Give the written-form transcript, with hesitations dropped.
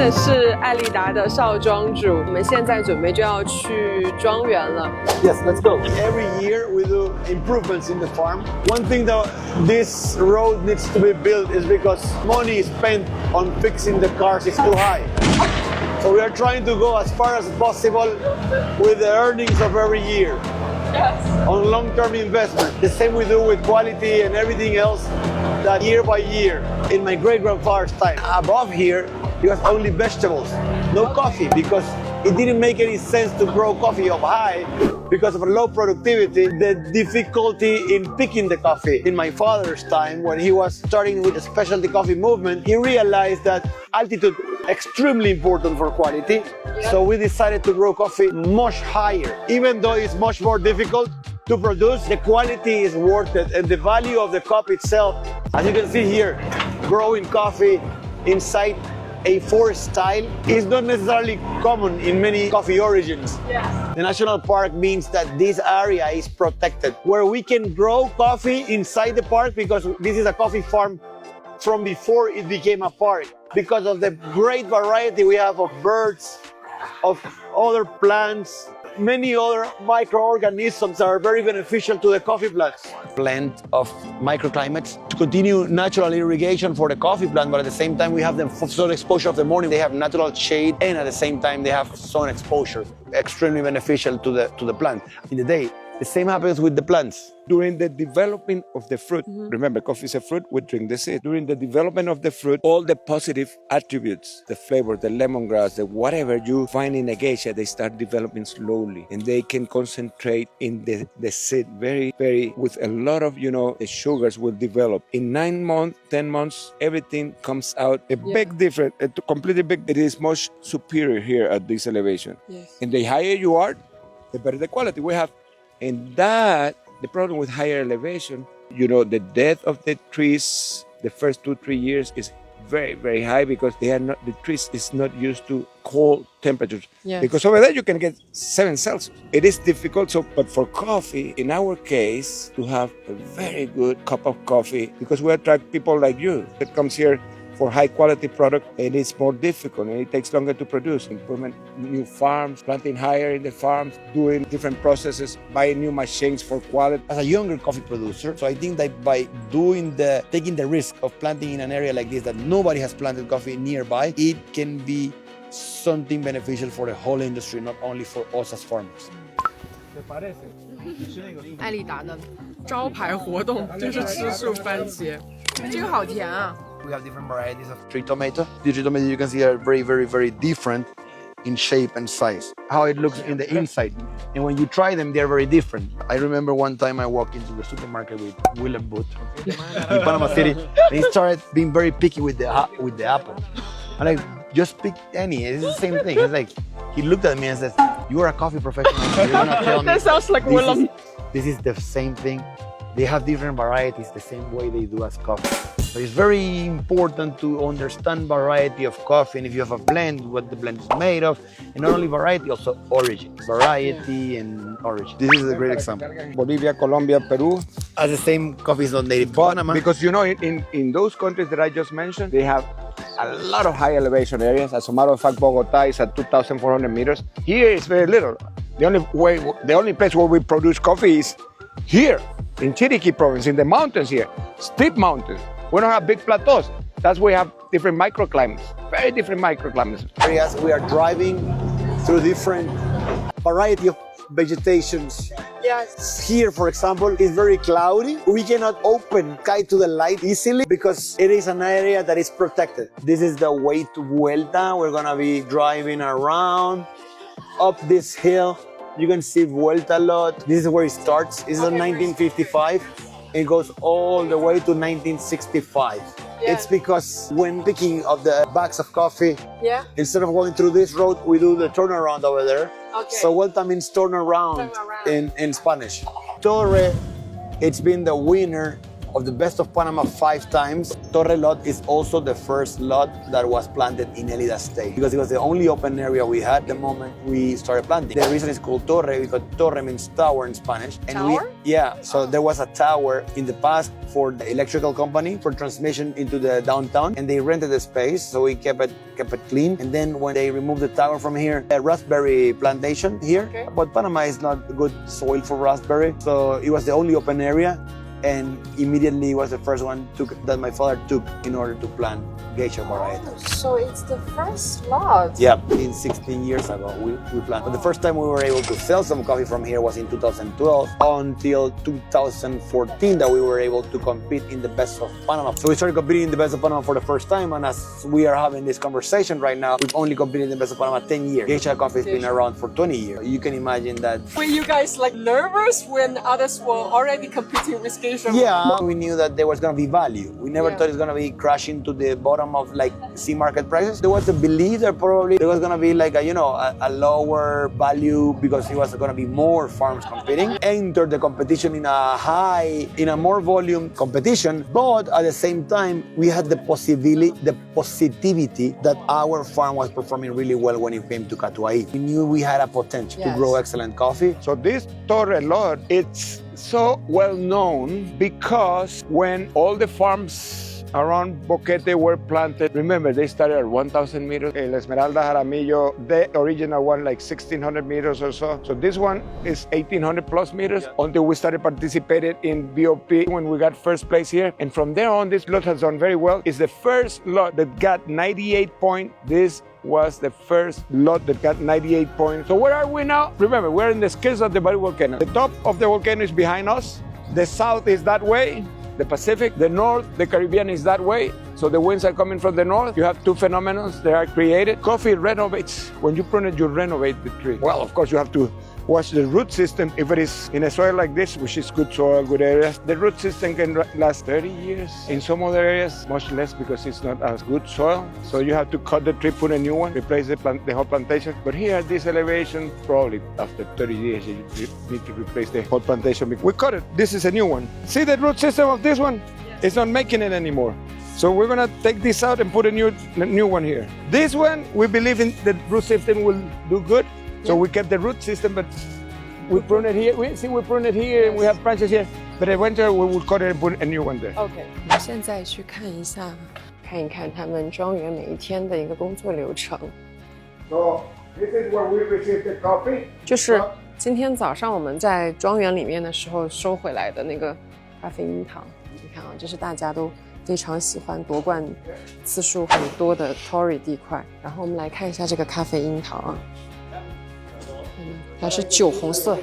的是艾丽达的少庄主，我们现在准备就要去庄园了。Yes, let's go. Every year we do improvements in the farm. One thing that this road needs to be built is because money spent on fixing the cars is too high. So we are trying to go as far as possible with the earnings of every year. Yes. On long-term investment. The same we do with quality and everything else, that year by year. In my great-grandfather's time, above here, you have only vegetables, no coffee, because it didn't make any sense to grow coffee up high because of low productivity, the difficulty in picking the coffee. In my father's time, when he was starting with the specialty coffee movement, he realized that altitude extremely important for quality. So we decided to grow coffee much higher. Even though it's much more difficult to produce, the quality is worth it, and the value of the cup itself, as you can see here, growing coffee inside a forest style is not necessarily common in many coffee origins. Yes. The national park means that this area is protected, where we can grow coffee inside the park because this is a coffee farm from before it became a park. Because of the great variety we have of birds, of other plants, many other microorganisms that are very beneficial to the coffee plants. Blend of microclimates to continue natural irrigation for the coffee plant, but at the same time we have them sun exposure of the morning. They have natural shade, and at the same time they have sun exposure, extremely beneficial to the plant in the day. The same happens with the plants. During the development of the fruit, remember, coffee is a fruit, we drink the seed. During the development of the fruit, all the positive attributes, the flavor, the lemongrass, the whatever you find in a geisha, they start developing slowly. And they can concentrate in the seed very, with a lot of, the sugars will develop. In 9 months, 10 months, everything comes out a big difference, completely big. It is much superior here at this elevation. Yes. And the higher you are, the better the quality we have. And that, the problem with higher elevation, the death of the trees, the first 2-3 years is very, very high because the trees is not used to cold temperatures. Yes. Because over there you can get 7 Celsius. It is difficult, but for coffee, in our case, to have a very good cup of coffee, because we attract people like you that comes here for high quality product, and it's more difficult and it takes longer to produce. Implement new farms, planting higher in the farms, doing different processes, buying new machines for quality. As a younger coffee producer, so I think that by taking the risk of planting in an area like this that nobody has planted coffee nearby, it can be something beneficial for the whole industry, not only for us as farmers. 艾丽达的招牌活动就是吃素番茄，这个好甜啊！ We have different varieties of tree tomato. The tree tomato you can see are very, very, very different in shape and size. How it looks in the inside. And when you try them, they're very different. I remember one time I walked into the supermarket with Willem Boot in Panama City. And he started being very picky with the apple. I'm like, just pick any. It's the same thing. It's like, he looked at me and says, you are a coffee professional. You're gonna tell me That sounds like Willem. This is the same thing. They have different varieties the same way they do as coffee. So it's very important to understand variety of coffee, and if you have a blend, what the blend is made of, and not only variety, also origin. Variety and origin. This is a great example. Bolivia, Colombia, Peru. As the same coffee is not native to Panama. Because in those countries that I just mentioned, they have a lot of high elevation areas. As a matter of fact, Bogota is at 2,400 meters. Here is very little. The only place where we produce coffee is here in Chiriquí province, in the mountains here, steep mountains. We don't have big plateaus. That's why we have different microclimates, very different microclimates. Areas we are driving through different variety of vegetations. Yes. Here, for example, is very cloudy. We cannot open sky to the light easily because it is an area that is protected. This is the way to Vuelta. We're gonna be driving around up this hill. You can see Vuelta a lot. This is where it starts. It's in 1955. It goes all the way to 1965. Yeah. It's because when picking of the bags of coffee, instead of going through this road, we do the turnaround over there. Okay. So Vuelta means turn around in Spanish. Torre, it's been the winner of the best of Panama 5 times. Torre lot is also the first lot that was planted in Elida State because it was the only open area we had the moment we started planting. The reason it's called Torre because Torre means tower in Spanish. And tower? So there was a tower in the past for the electrical company for transmission into the downtown, and they rented the space, so we kept it clean. And then when they removed the tower from here, a raspberry plantation here. Okay. But Panama is not good soil for raspberry, so it was the only open area, and immediately was the first one that my father took in order to plant geisha varieties. So it's the first lot. Yeah, in 16 years ago we planted. But the first time we were able to sell some coffee from here was in 2012 until 2014 that we were able to compete in the Best of Panama. So we started competing in the Best of Panama for the first time, and as we are having this conversation right now, we've only competed in the Best of Panama 10 years. Geisha coffee has been around for 20 years. You can imagine that. Were you guys like nervous when others were already competing with geisha? Yeah, we knew that there was going to be value. We never thought it was going to be crashing to the bottom of like sea market prices. There was a belief that probably there was going to be like a lower value because it was going to be more farms competing. Enter the competition in a more volume competition, but at the same time we had the positivity that our farm was performing really well when it came to Catuai. We knew we had a potential to grow excellent coffee. So this Torre lot, it's so well known because when all the farms around Boquete were planted, remember they started at 1,000 meters. El Esmeralda Jaramillo, the original one, like 1,600 meters or so. So this one is 1,800 plus meters until we started participating in BOP when we got first place here. And from there on, this lot has done very well. It's the first lot that got 98 points. This was the first lot that got 98 points. So where are we now? Remember, we're in the skills of the Baru volcano. The top of the volcano is behind us. The south is that way, the Pacific. The north, the Caribbean is that way. So the winds are coming from the north. You have two phenomena that are created. Coffee renovates. When you prune it, you renovate the tree. Well, of course, you have to watch the root system. If it is in a soil like this, which is good soil, good areas, the root system can last 30 years. In some other areas, much less because it's not as good soil. So you have to cut the tree, put a new one, replace the whole plantation. But here at this elevation, probably after 30 years, you need to replace the whole plantation. We cut it. This is a new one. See the root system of this one? It's not making it anymore. So we're gonna take this out and put a new one here. This one, we believe in the root system will do good. So we kept the root system, but we prune it here. We prune it here, and we have branches here. But eventually we will cut it and put a new one there. OK， 我们现在去看一看他们庄园每一天的一个工作流程。So this is where we receive the coffee. 就是今天早上我们在庄园里面的时候收回来的那个咖啡樱桃。你看啊，这是大家都非常喜欢夺冠次数很多的 Torre 地块。然后我们来看一下这个咖啡樱桃啊。它是酒红色，